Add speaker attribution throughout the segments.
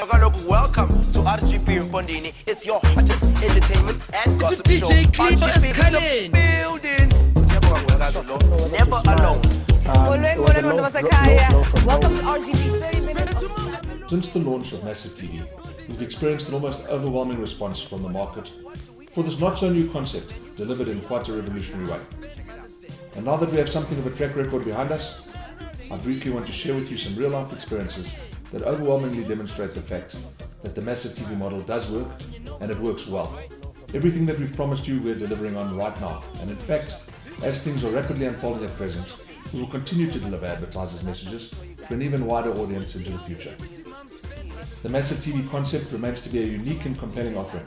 Speaker 1: Welcome to RGP Fondini. It's your hottest entertainment and gossip show.
Speaker 2: DJ Clito is coming.
Speaker 1: Building. Never alone.
Speaker 3: Welcome to RGP 30 minutes.
Speaker 4: Since the launch of MASSIV TV, we've experienced an almost overwhelming response from the market for this not-so-new concept delivered in quite a revolutionary way. And now that we have something of a track record behind us, I briefly want to share with you some real-life experiences that overwhelmingly demonstrate the fact that the MASSIV TV model does work, and it works well. Everything that we've promised you, we're delivering on right now. And in fact, as things are rapidly unfolding at present, we will continue to deliver advertisers' messages to an even wider audience into the future. The MASSIV TV concept remains to be a unique and compelling offering.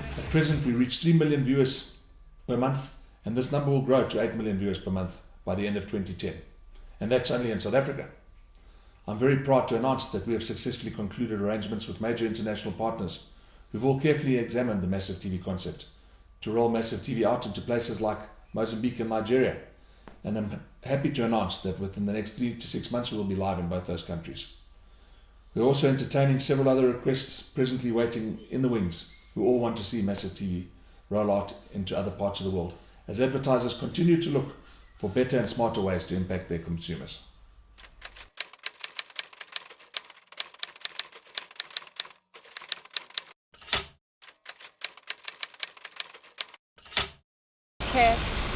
Speaker 4: At present, we reach 3 million viewers per month, and this number will grow to 8 million viewers per month by the end of 2010. And that's only in South Africa. I'm very proud to announce that we have successfully concluded arrangements with major international partners who've all carefully examined the MASSIV TV concept to roll MASSIV TV out into places like Mozambique and Nigeria. And I'm happy to announce that within the next 3 to 6 months we will be live in both those countries. We're also entertaining several other requests presently waiting in the wings who all want to see MASSIV TV roll out into other parts of the world as advertisers continue to look for better and smarter ways to impact their consumers.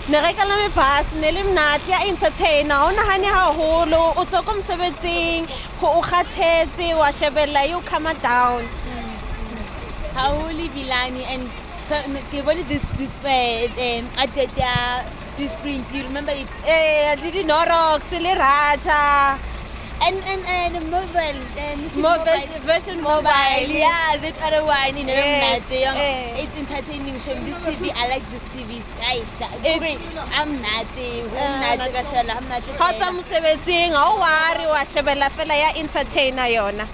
Speaker 5: Nerekala me bus nele mnati ya entertainer o nahane haholo o tswa ko mosebetsing go o kgathetse wa shebella you come down
Speaker 6: Hauli Bilani and this at the screen. Do you remember it?
Speaker 5: didi Norox le Raja
Speaker 6: And mobile
Speaker 5: version mobile.
Speaker 6: Yeah, that other one, you know,
Speaker 5: Yes,
Speaker 6: it's entertaining show. This TV, I like this TV. I'm nothing. I'm nothing.
Speaker 5: Khotsa mosebetsing ha o wari wa shebella fela ya entertainer yona.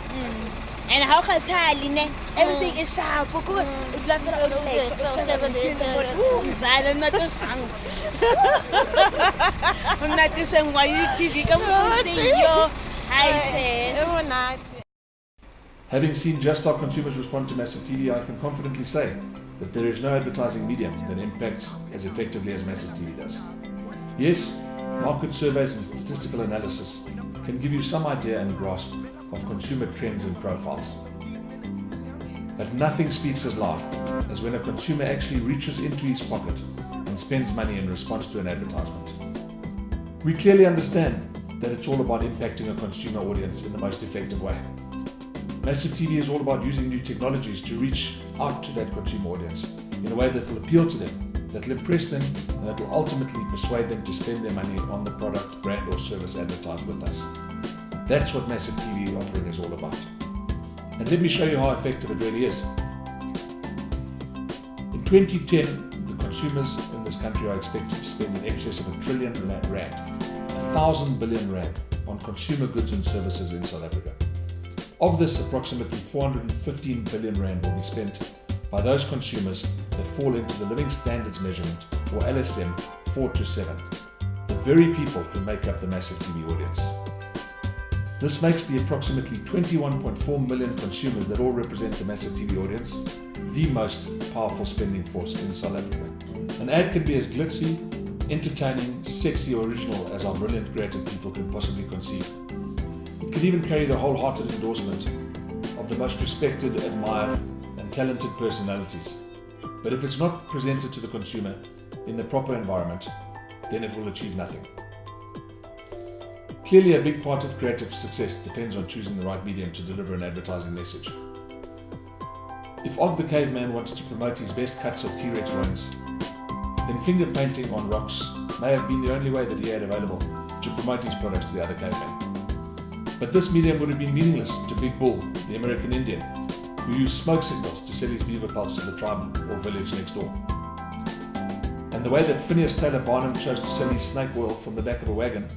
Speaker 6: And how khathali ne? Everything is sharp. Of course, it's like I'm not just fun. I'm not just saying why you TV. Come on, say yo.
Speaker 4: Having seen just how consumers respond to MASSIV TV, I can confidently say that there is no advertising medium that impacts as effectively as MASSIV TV does. Yes, market surveys and statistical analysis can give you some idea and grasp of consumer trends and profiles. But nothing speaks as loud as when a consumer actually reaches into his pocket and spends money in response to an advertisement. We clearly understand that it's all about impacting a consumer audience in the most effective way. MASSIV TV is all about using new technologies to reach out to that consumer audience in a way that will appeal to them, that will impress them, and that will ultimately persuade them to spend their money on the product, brand or service advertised with us. That's what MASSIV TV offering is all about. And let me show you how effective it really is. In 2010, the consumers in this country are expected to spend in excess of R1 trillion, 1,000 billion rand on consumer goods and services in South Africa. Of this, approximately 415 billion rand will be spent by those consumers that fall into the Living Standards Measurement, or LSM 4 to 7, the very people who make up the MASSIV TV audience. This makes the approximately 21.4 million consumers that all represent the MASSIV TV audience the most powerful spending force in South Africa. An ad can be as glitzy, entertaining, sexy or original as our brilliant creative people can possibly conceive. It could even carry the wholehearted endorsement of the most respected, admired and talented personalities. But if it's not presented to the consumer in the proper environment, then it will achieve nothing. Clearly, a big part of creative success depends on choosing the right medium to deliver an advertising message. If Og the Caveman wanted to promote his best cuts of T-Rex loins, then finger painting on rocks may have been the only way that he had available to promote his products to the other cavemen. But this medium would have been meaningless to Big Bull, the American Indian, who used smoke signals to sell his beaver pelts to the tribe or village next door. And the way that Phineas Taylor Barnum chose to sell his snake oil from the back of a wagon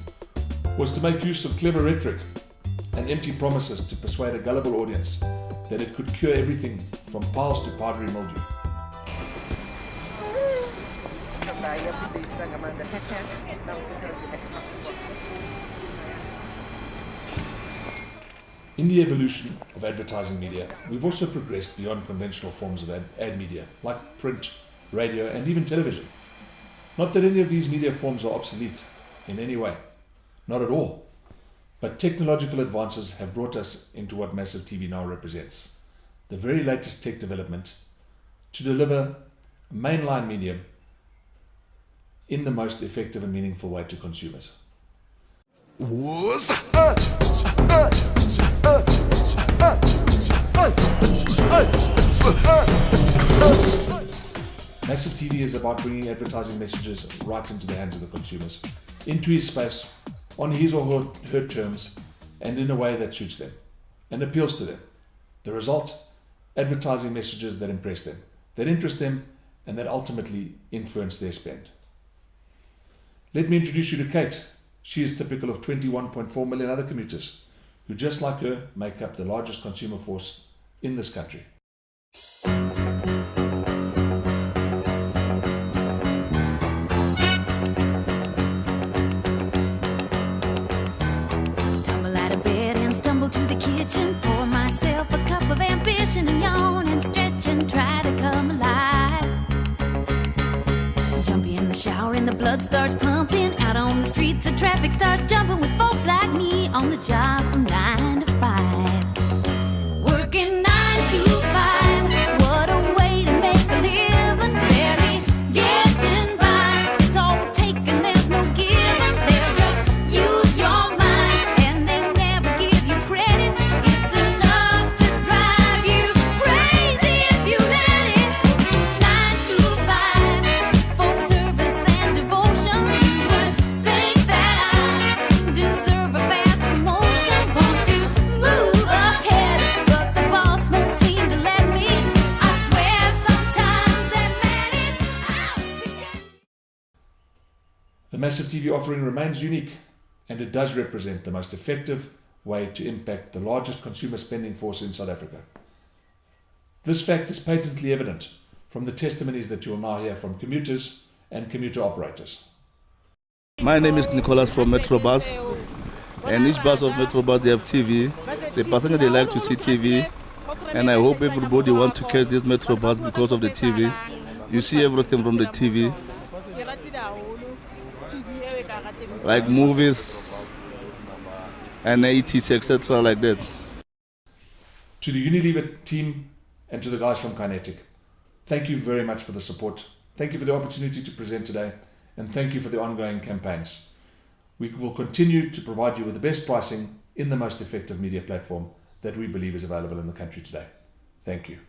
Speaker 4: was to make use of clever rhetoric and empty promises to persuade a gullible audience that it could cure everything from piles to powdery mildew. In the evolution of advertising media, we've also progressed beyond conventional forms of ad media, like print, radio, and even television. Not that any of these media forms are obsolete in any way, not at all. But technological advances have brought us into what MASSIV TV now represents, the very latest tech development to deliver a mainline medium in the most effective and meaningful way to consumers. MASSIV TV is about bringing advertising messages right into the hands of the consumers, into his space, on his or her terms, and in a way that suits them and appeals to them. The result? Advertising messages that impress them, that interest them, and that ultimately influence their spend. Let me introduce you to Kate. She is typical of 21.4 million other commuters who, just like her, make up the largest consumer force in this country.
Speaker 2: Tumble out of bed and stumble to the kitchen, pour myself a cup of ambition and yawn and stretch and try to come alive. Jump in the shower and the blood starts pumping. Out on the streets the traffic starts jumping with folks like me on the job from 9 to 5. Working 9 to 5, what a way to make a living. Barely getting by, it's all taken, there's no giving. They'll just use your mind and they never give you credit. It's enough to drive you crazy if you let it. 9 to 5, for service and devotion. You would think that I deserve a fast promotion. Want to move ahead, but the boss won't seem to let me. I swear sometimes that man is out to get me.
Speaker 4: The MASSIV TV offering remains unique, and it does represent the most effective way to impact the largest consumer spending force in South Africa. This fact is patently evident from the testimonies that you'll now hear from commuters and commuter operators.
Speaker 7: My name is Nicholas from Metrobus, and each bus of Metrobus they have TV. The passenger they like to see TV, and I hope everybody want to catch this Metrobus because of the TV. You see everything from the TV, like movies and ATC, etc. like that.
Speaker 4: To the Unilever team and to the guys from Kinetic, thank you very much for the support. Thank you for the opportunity to present today, and thank you for the ongoing campaigns. We will continue to provide you with the best pricing in the most effective media platform that we believe is available in the country today. Thank you.